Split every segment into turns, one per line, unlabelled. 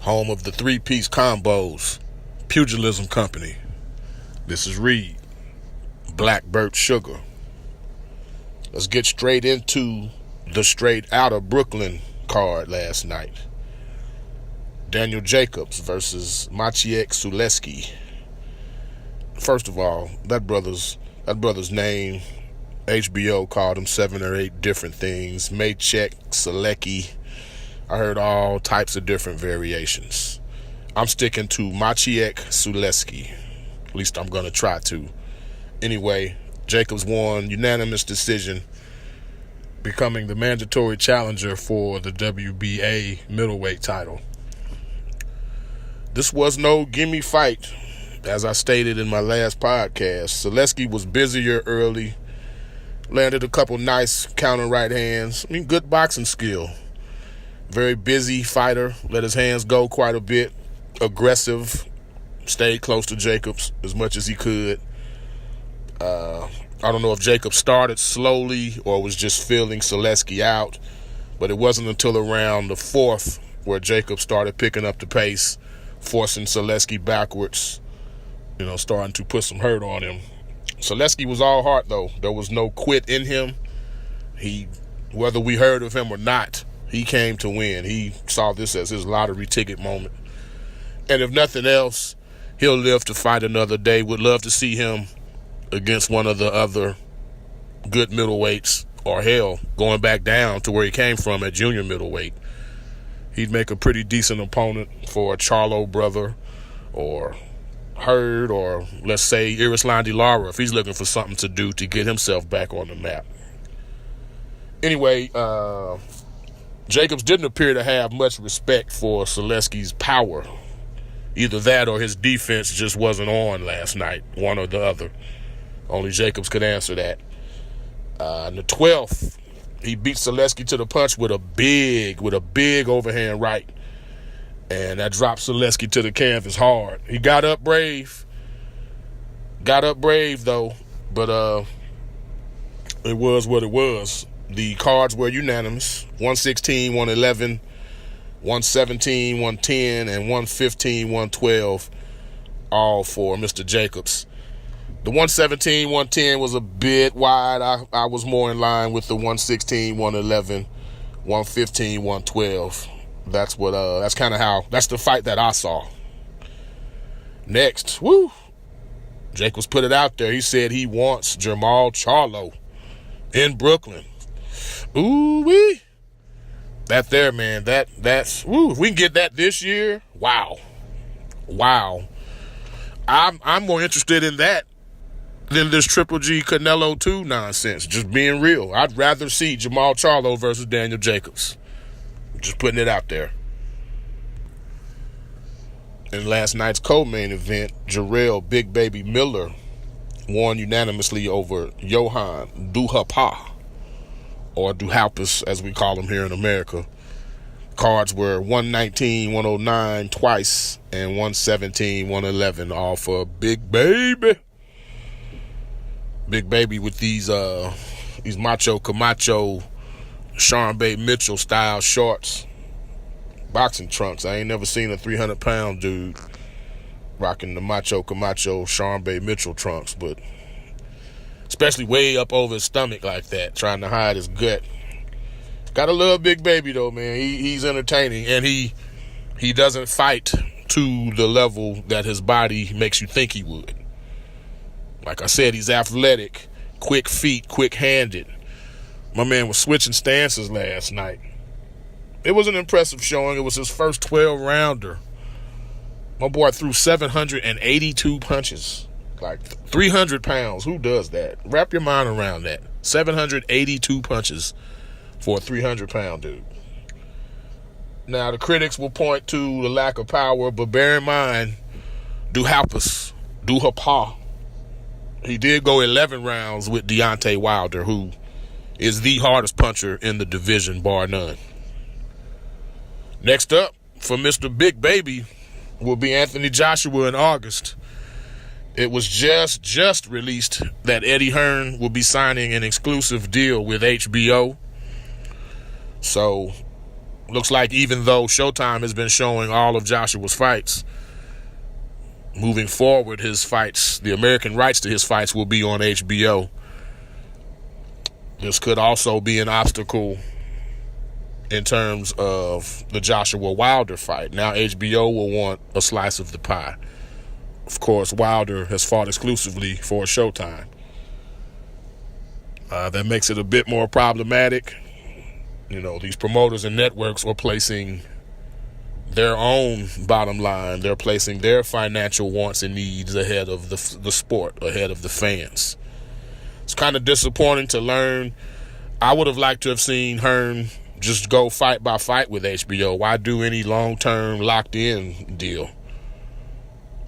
home of the three-piece combos, Pugilism Company. This is Reed, Black Bert Sugar. Let's get straight into the straight out of Brooklyn card last night. Daniel Jacobs versus Maciej Sulecki. First of all, that brother's name, HBO called him 7 or 8 different things. Maciej Sulecki. I heard all types of different variations. I'm sticking to Maciej Sulecki. At least I'm going to try to. Anyway, Jacobs won unanimous decision, becoming the mandatory challenger for the WBA middleweight title. This was no gimme fight, as I stated in my last podcast. Sulecki was busier early, landed a couple nice counter right hands. Good boxing skill. Very busy fighter, let his hands go quite a bit. Aggressive, stayed close to Jacobs as much as he could. I don't know if Jacobs started slowly or was just feeling Sulecki out, but it wasn't until around the fourth where Jacobs started picking up the pace, forcing Sulecki backwards, starting to put some hurt on him. Sulecki was all heart, though. There was no quit in him. Whether we heard of him or not, he came to win. He saw this as his lottery ticket moment. And if nothing else, he'll live to fight another day. Would love to see him against one of the other good middleweights, or hell, going back down to where he came from at junior middleweight. He'd make a pretty decent opponent for a Charlo brother or Hurd, or let's say Irislandi Lara, if he's looking for something to do to get himself back on the map. Anyway, Jacobs didn't appear to have much respect for Sulecki's power. Either that or his defense just wasn't on last night, one or the other. Only Jacobs could answer that. In the 12th, he beat Sulecki to the punch with a big overhand right. And that dropped Sulecki to the canvas hard. He got up brave. Though. But it was what it was. The cards were unanimous. 116, 111, 117, 110, and 115, 112, all for Mr. Jacobs. The 117, 110 was a bit wide. I was more in line with the 116, 111, 115, 112. That's the fight that I saw. Next, Jacobs put it out there. He said he wants Jermall Charlo in Brooklyn. Ooh-wee. That there, man, that's if we can get that this year, wow. I'm more interested in that than this Triple G Canelo 2 nonsense, just being real. I'd rather see Jermall Charlo versus Daniel Jacobs. Just putting it out there. In last night's co-main event, Jarrell Big Baby Miller won unanimously over Johan Duhaupas, or Duhaupas as we call him here in America. Cards were 119, 109 twice, and 117, 111, all for Big Baby. Big Baby with these Macho Camacho, Sean Bay Mitchell style shorts, boxing trunks. I ain't never seen a 300-pound dude rocking the Macho Camacho, Sean Bay Mitchell trunks, but especially way up over his stomach like that, trying to hide his gut. Gotta love Big Baby though, man. He's entertaining, and he doesn't fight to the level that his body makes you think he would. Like I said, he's athletic, quick feet, quick-handed. My man was switching stances last night. It was an impressive showing. It was his first 12-rounder. My boy threw 782 punches. Like 300 pounds. Who does that? Wrap your mind around that. 782 punches for a 300-pound dude. Now, the critics will point to the lack of power, but bear in mind, Duhaupas, he did go 11 rounds with Deontay Wilder, who is the hardest puncher in the division, bar none. Next up, for Mr. Big Baby, will be Anthony Joshua in August. It was just released that Eddie Hearn will be signing an exclusive deal with HBO. So Looks like even though Showtime has been showing all of Joshua's fights, moving forward, his fights, the American rights to his fights, will be on HBO. This could also be an obstacle in terms of the Joshua Wilder fight. Now HBO will want a slice of the pie. Of course, Wilder has fought exclusively for Showtime. That makes it a bit more problematic. You know, these promoters and networks are placing their own bottom line. They're placing their financial wants and needs ahead of the sport, ahead of the fans. It's kind of disappointing to learn. I would have liked to have seen Hearn just go fight by fight with HBO. Why do any long-term locked-in deal?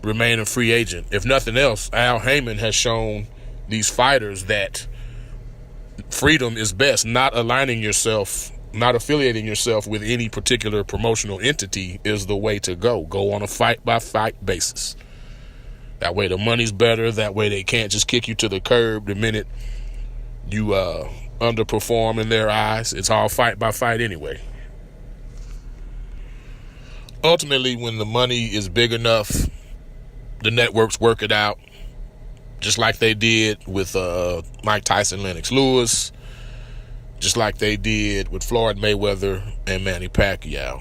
Remain a free agent. If nothing else, Al Heyman has shown these fighters that freedom is best. Not aligning yourself, not affiliating yourself with any particular promotional entity is the way to go. Go on a fight-by-fight basis. That way the money's better. That way they can't just kick you to the curb the minute you underperform in their eyes. It's all fight by fight anyway. Ultimately, when the money is big enough, the networks work it out, just like they did with Mike Tyson, Lennox Lewis, just like they did with Floyd Mayweather and Manny Pacquiao.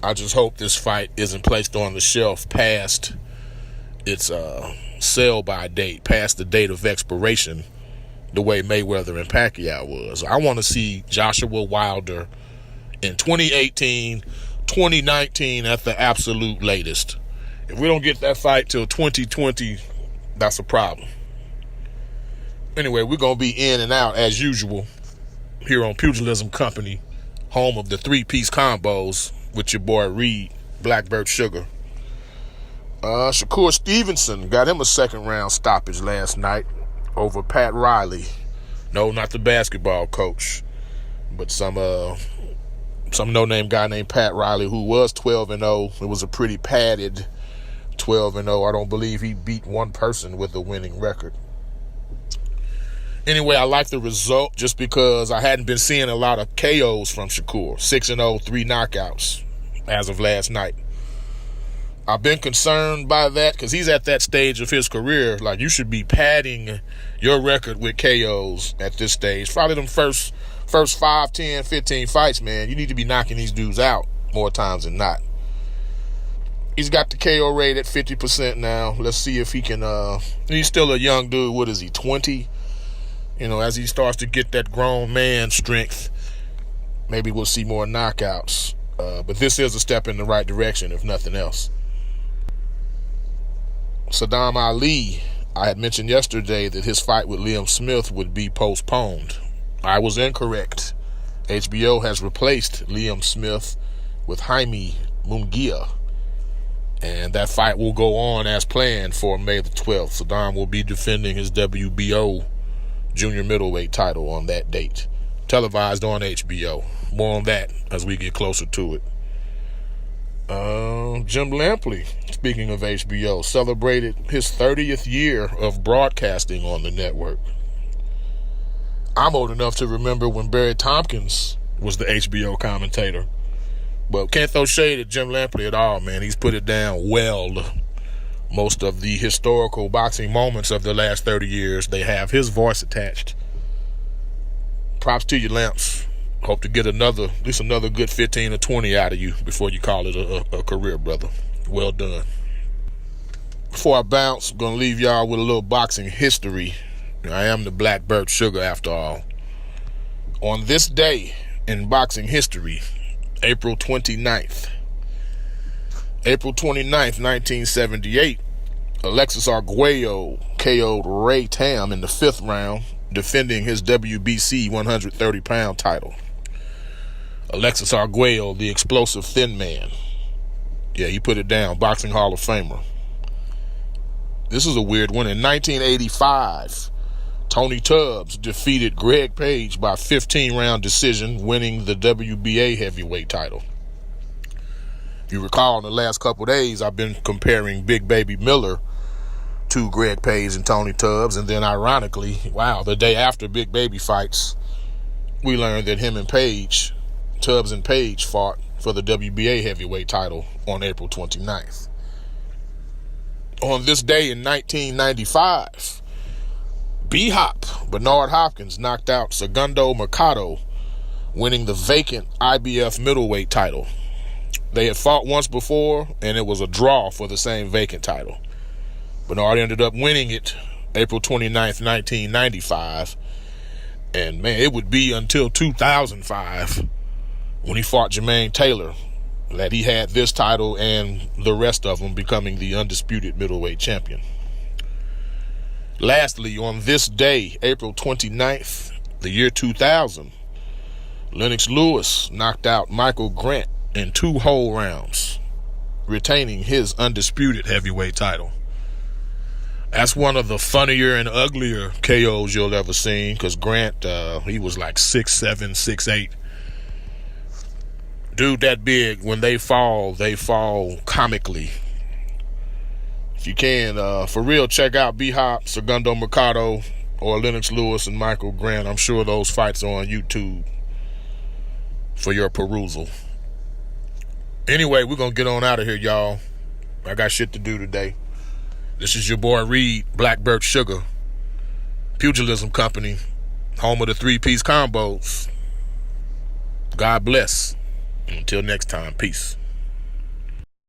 I just hope this fight isn't placed on the shelf past its sell-by date, past the date of expiration, the way Mayweather and Pacquiao was. I want to see Joshua Wilder in 2018, 2019 at the absolute latest. If we don't get that fight till 2020, that's a problem. Anyway, we're going to be in and out as usual here on Pugilism Company, home of the three-piece combos with your boy Reed, Black Bert Sugar. Shakur Stevenson got him a second-round stoppage last night over Pat Riley. No, not the basketball coach, but some no-name guy named Pat Riley, who was 12-0. It was a pretty padded 12-0. I don't believe he beat one person with a winning record. Anyway, I like the result just because I hadn't been seeing a lot of KOs from Shakur. 6-0, 3 knockouts as of last night. I've been concerned by that because he's at that stage of his career. Like, you should be padding your record with KOs at this stage. Probably them first 5, 10, 15 fights, man. You need to be knocking these dudes out more times than not. He's got the KO rate at 50% now. Let's see if he can, he's still a young dude. What is he, 20? You know, as he starts to get that grown man strength, maybe we'll see more knockouts. But this is a step in the right direction, if nothing else. Saddam Ali, I had mentioned yesterday that his fight with Liam Smith would be postponed. I was incorrect. HBO has replaced Liam Smith with Jaime Munguia, and that fight will go on as planned for May the 12th. Saddam will be defending his WBO junior middleweight title on that date, televised on HBO. More on that as we get closer to it. Jim Lampley, speaking of HBO, celebrated his 30th year of broadcasting on the network. I'm old enough to remember when Barry Tompkins was the HBO commentator, but can't throw shade at Jim Lampley at all, man. He's put it down well. Most of the historical boxing moments of the last 30 years, they have his voice attached. Props to you, Lamps. Hope to get at least another good 15 or 20 out of you before you call it a career, brother. Well done. Before I bounce, I'm going to leave y'all with a little boxing history. I am the Black Bert Sugar, after all. On this day in boxing history, April 29th, 1978, Alexis Arguello KO'd Ray Tam in the 5th round, defending his WBC 130-pound title. Alexis Arguello, the explosive thin man. Yeah, he put it down. Boxing Hall of Famer. This is a weird one. In 1985, Tony Tubbs defeated Greg Page by 15-round decision, winning the WBA heavyweight title. If you recall, in the last couple days, I've been comparing Big Baby Miller to Greg Page and Tony Tubbs, and then ironically, the day after Big Baby fights, we learned that him and Page Tubbs and Page fought for the WBA heavyweight title on April 29th. On this day in 1995, B-Hop, Bernard Hopkins, knocked out Segundo Mercado, winning the vacant IBF middleweight title. They had fought once before, and it was a draw for the same vacant title. Bernard ended up winning it April 29th, 1995. And, man, it would be until 2005 when he fought Jermaine Taylor that he had this title and the rest of them, becoming the undisputed middleweight champion. Lastly, on this day, April 29th, the year 2000, Lennox Lewis knocked out Michael Grant in 2 whole rounds, retaining his undisputed heavyweight title. That's one of the funnier and uglier KOs you'll ever seen, because Grant, he was like 6'7", 6'8". Dude that big, when they fall comically. If you can, for real, check out B-Hop, Segundo Mercado, or Lennox Lewis and Michael Grant. I'm sure those fights are on YouTube for your perusal. Anyway, we're going to get on out of here, y'all. I got shit to do today. This is your boy Reed, Black Bert Sugar, Pugilism Company, home of the 3-piece combos. God bless. Until next time, peace.